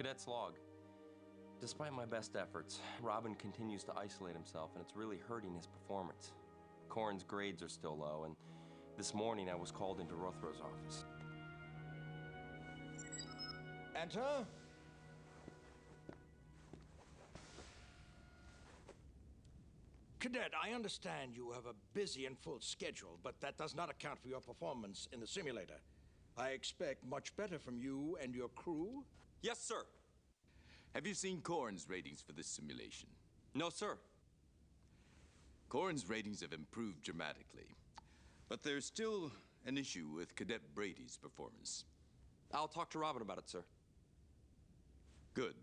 Cadet's log. Despite my best efforts, Robin continues to isolate himself, and it's really hurting his performance. Corin's grades are still low, and this morning I was called into Rothro's office. Enter. Cadet, I understand you have a busy and full schedule, but that does not account for your performance in the simulator. I expect much better from you and your crew. Yes, sir. Have you seen Corin's ratings for this simulation? No, sir. Corin's ratings have improved dramatically, but there's still an issue with Cadet Brady's performance. I'll talk to Robin about it, sir. Good.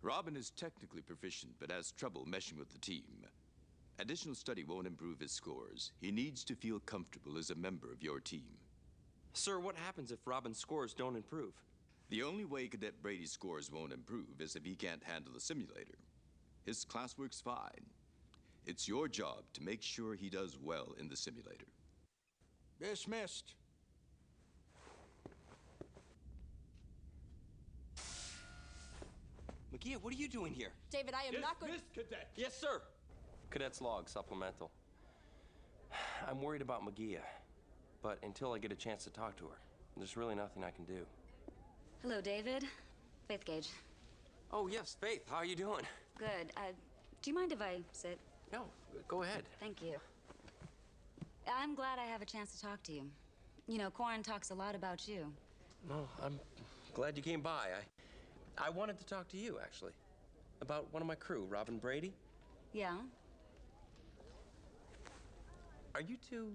Robin is technically proficient, but has trouble meshing with the team. Additional study won't improve his scores. He needs to feel comfortable as a member of your team. Sir, what happens if Robin's scores don't improve? The only way Cadet Brady's scores won't improve is if he can't handle the simulator. His classwork's fine. It's your job to make sure he does well in the simulator. Dismissed. Magia, what are you doing here? David, I am not going to... Cadet. Yes, sir. Cadet's log, supplemental. I'm worried about Magia, but until I get a chance to talk to her, there's really nothing I can do. Hello, David. Faith Gage. Oh, yes, Faith. How are you doing? Good. Do you mind if I sit? No, go ahead. Thank you. I'm glad I have a chance to talk to you. You know, Corin talks a lot about you. Well, I'm glad you came by. I wanted to talk to you, actually, about one of my crew, Robin Brady. Yeah? Are you two...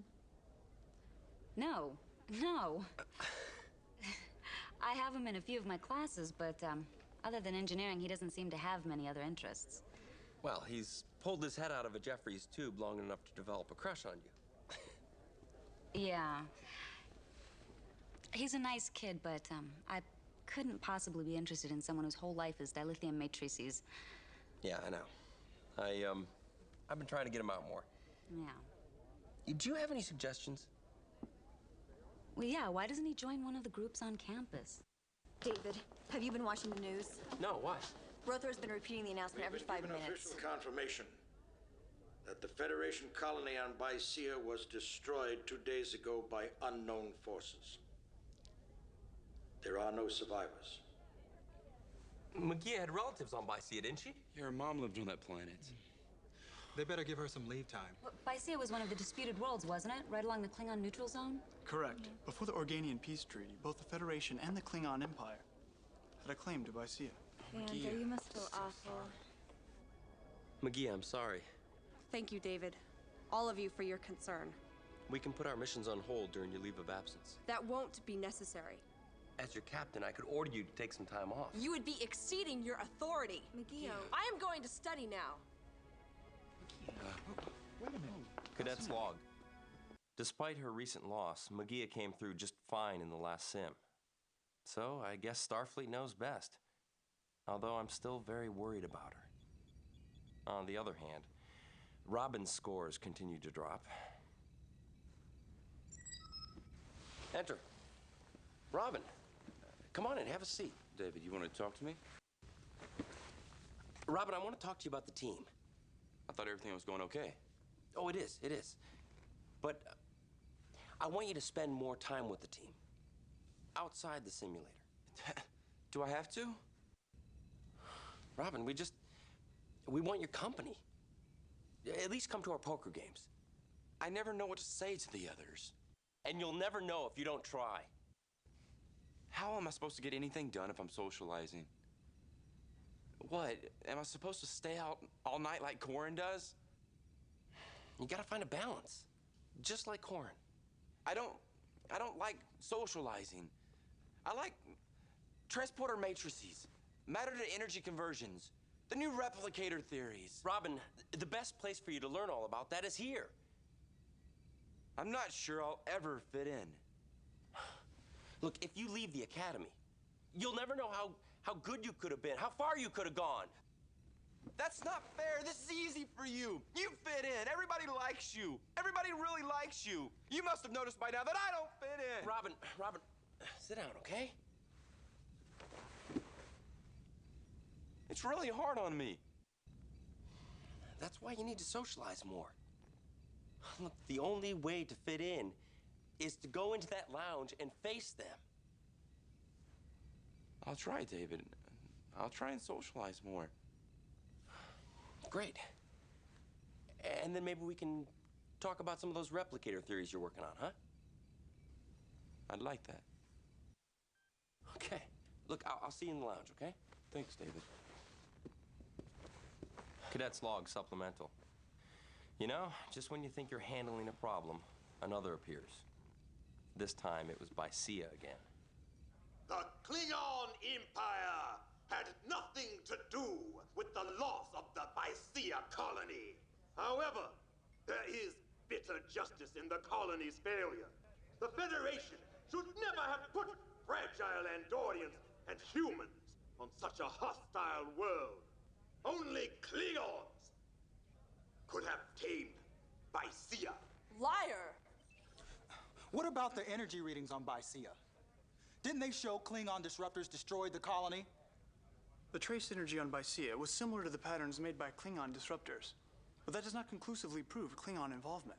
No. No. I have him in a few of my classes, but other than engineering, he doesn't seem to have many other interests. Well, he's pulled his head out of a Jeffries tube long enough to develop a crush on you. Yeah. He's a nice kid, but I couldn't possibly be interested in someone whose whole life is dilithium matrices. Yeah, I know. I've been trying to get him out more. Yeah. Do you have any suggestions? Well, yeah, why doesn't he join one of the groups on campus? David, have you been watching the news? No, why? Rothro's been repeating the announcement every 5 minutes. Official confirmation that the Federation colony on Bicea was destroyed 2 days ago by unknown forces. There are no survivors. Magia had relatives on Bicea, didn't she? Yeah, her mom lived on that planet. They better give her some leave time. Well, Bicea was one of the disputed worlds, wasn't it? Right along the Klingon neutral zone? Correct. Before the Organian peace treaty, both the Federation and the Klingon Empire had a claim to Bicea. Xander, you must feel awful. Magia, I'm sorry. Thank you, David. All of you for your concern. We can put our missions on hold during your leave of absence. That won't be necessary. As your captain, I could order you to take some time off. You would be exceeding your authority. Magia. I am going to study now. Wait a minute. Cadet's log. Despite her recent loss, Magia came through just fine in the last sim. So I guess Starfleet knows best. Although I'm still very worried about her. On the other hand, Robin's scores continue to drop. Enter. Robin, come on in, have a seat. David, you want to talk to me? Robin, I want to talk to you about the team. I thought everything was going okay. Oh, it is, it is. But I want you to spend more time with the team. Outside the simulator. Do I have to? Robin, we want your company. At least come to our poker games. I never know what to say to the others. And you'll never know if you don't try. How am I supposed to get anything done if I'm socializing? What? Am I supposed to stay out all night like Corin does? You gotta find a balance. Just like Corin. I don't like socializing. I like transporter matrices, matter-to-energy conversions, the new replicator theories. Robin, the best place for you to learn all about that is here. I'm not sure I'll ever fit in. Look, if you leave the academy, you'll never know how good you could have been, how far you could have gone. That's not fair. This is easy for you. You fit in. Everybody likes you. Everybody really likes you. You must have noticed by now that I don't fit in. Robin, sit down, okay? It's really hard on me. That's why you need to socialize more. Look, the only way to fit in is to go into that lounge and face them. I'll try, David. I'll try and socialize more. Great. And then maybe we can talk about some of those replicator theories you're working on, huh? I'd like that. Okay. Look, I'll see you in the lounge, okay? Thanks, David. Cadet's log supplemental. You know, just when you think you're handling a problem, another appears. This time it was by Sia again. The Klingon Empire had nothing to do with the loss of the Mycia colony. However, there is bitter justice in the colony's failure. The Federation should never have put fragile Andorians and humans on such a hostile world. Only Klingons could have tamed Mycia. Liar! What about the energy readings on Mycia? Didn't they show Klingon disruptors destroyed the colony? The trace energy on Mycia was similar to the patterns made by Klingon disruptors, but that does not conclusively prove Klingon involvement.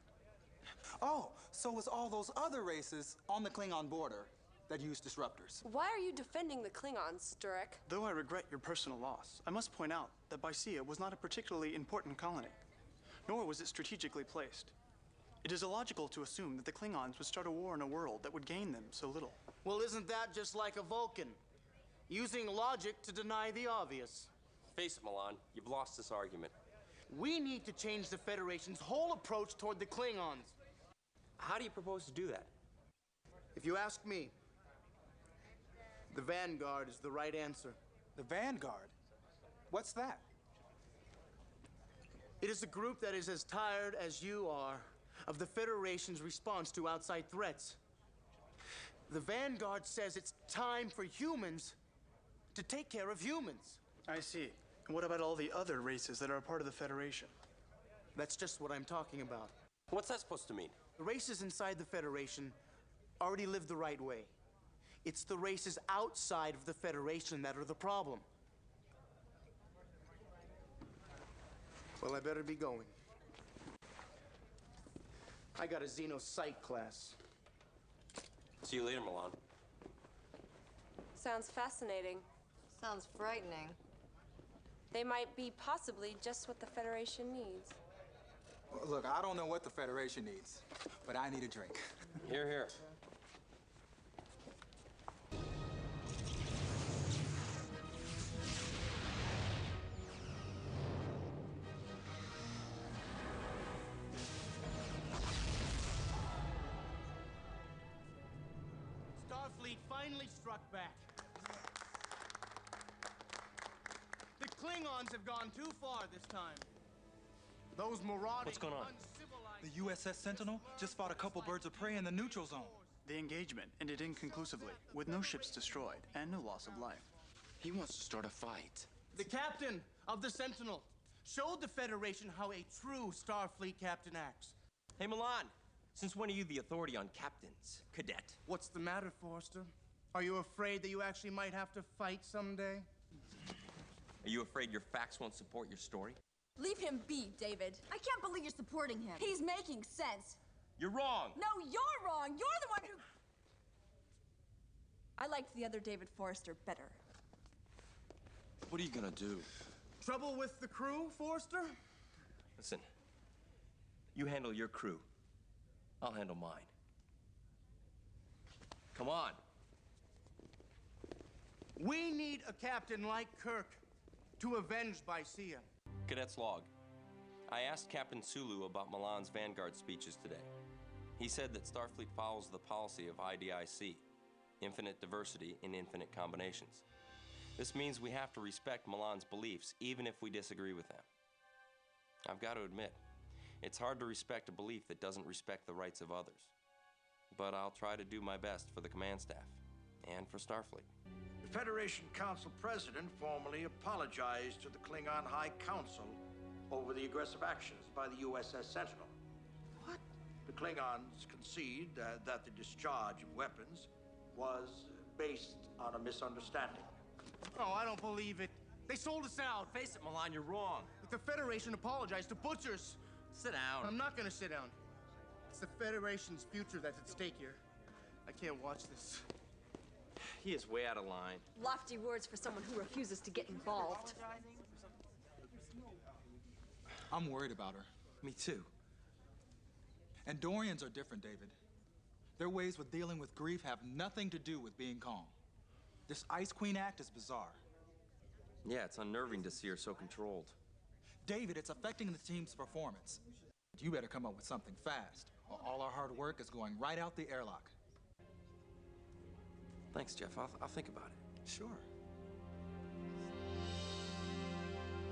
Oh, so was all those other races on the Klingon border that used disruptors. Why are you defending the Klingons, Sturek? Though I regret your personal loss, I must point out that Mycia was not a particularly important colony, nor was it strategically placed. It is illogical to assume that the Klingons would start a war in a world that would gain them so little. Well, isn't that just like a Vulcan? Using logic to deny the obvious. Face it, Milan. You've lost this argument. We need to change the Federation's whole approach toward the Klingons. How do you propose to do that? If you ask me, the Vanguard is the right answer. The Vanguard? What's that? It is a group that is as tired as you are of the Federation's response to outside threats. The Vanguard says it's time for humans to take care of humans. I see. And what about all the other races that are a part of the Federation? That's just what I'm talking about. What's that supposed to mean? The races inside the Federation already live the right way. It's the races outside of the Federation that are the problem. Well, I better be going. I got a Xeno Psych class. See you later, Milan. Sounds fascinating. Sounds frightening. They might be possibly just what the Federation needs. Well, look, I don't know what the Federation needs, but I need a drink. Here, here. Starfleet finally struck back. The Klingons have gone too far this time. Those marauding, What's going on? The USS Sentinel just fought a couple birds of prey in the neutral zone. The engagement ended inconclusively, with no ships destroyed and no loss of life. He wants to start a fight. The captain of the Sentinel showed the Federation how a true Starfleet captain acts. Hey, Milan. Since when are you the authority on captains, cadet? What's the matter, Forrester? Are you afraid that you actually might have to fight someday? Are you afraid your facts won't support your story? Leave him be, David. I can't believe you're supporting him. He's making sense. You're wrong. No, you're wrong. You're the one who... I liked the other David Forrester better. What are you gonna do? Trouble with the crew, Forrester? Listen, you handle your crew. I'll handle mine. Come on. We need a captain like Kirk to avenge Mycia. Cadet's log. I asked Captain Sulu about Milan's Vanguard speeches today. He said that Starfleet follows the policy of IDIC, infinite diversity in infinite combinations. This means we have to respect Milan's beliefs, even if we disagree with them. I've got to admit, it's hard to respect a belief that doesn't respect the rights of others. But I'll try to do my best for the command staff and for Starfleet. The Federation Council President formally apologized to the Klingon High Council over the aggressive actions by the USS Sentinel. What? The Klingons concede that the discharge of weapons was based on a misunderstanding. Oh, I don't believe it. They sold us out. Face it, Milan, you're wrong. The Federation apologized to butchers. Sit down. I'm not gonna sit down. It's the Federation's future that's at stake here. I can't watch this. He is way out of line. Lofty words for someone who refuses to get involved. I'm worried about her. Me too. Andorians are different, David. Their ways with dealing with grief have nothing to do with being calm. This Ice Queen act is bizarre. Yeah, it's unnerving to see her so controlled. David, it's affecting the team's performance. You better come up with something fast, or all our hard work is going right out the airlock. Thanks, Jeff. I'll think about it. Sure.